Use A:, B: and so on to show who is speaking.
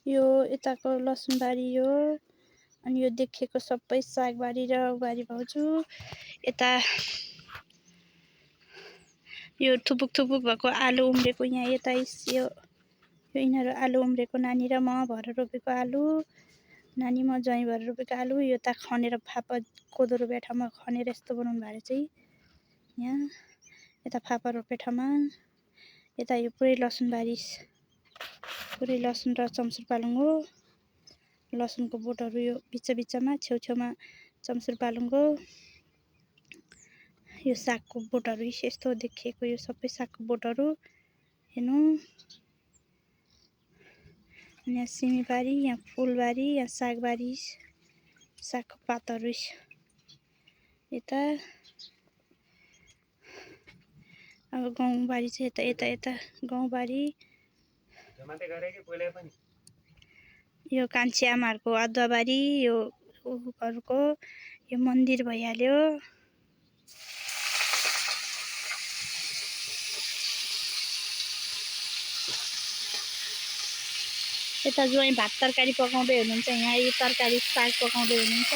A: यो यताको लसुनबारी हो। अनि यो देखेको सबै सागबारी र बारी भाउजू। यता यो थुपुक थुपुक भएको आलु उम्रेको यहाँ यता यो यिनीहरू आलु उम्रेको नानी र म भएर रोपेको आलु। नानी म ज्वाइँ भएर रोपेको आलु। यो त खनेर फापा कोदो रोपे ठाउँमा खनेर यस्तो बनाउनु भएको चाहिँ यहाँ यता फापा रोपे ठाउँमा। यता यो पुरै लसुनबारी पुरै लसुन र चम्सुर पालुङ हो। लसुनको बोटहरू यो बिचमा छेउछेउमा चम्सुर पालुङ हो। यो सागको बोटहरू यस्तो देखिएको यो सबै सागको बोटहरू हेर्नु। यहाँ सिमीबारी यहाँ फुलबारी यहाँ सागबारी सागको पातहरू यता। अब गहुँबारी चाहिँ यता गहुँबारी। यो कान्छी आमाहरूको अदुवाबारी यो घरको यो मन्दिर भइहाल्यो। यता ज्वाइँ भात तरकारी पकाउँदै हुनुहुन्छ। यहाँ यो तरकारी साग पकाउँदै हुनुहुन्छ।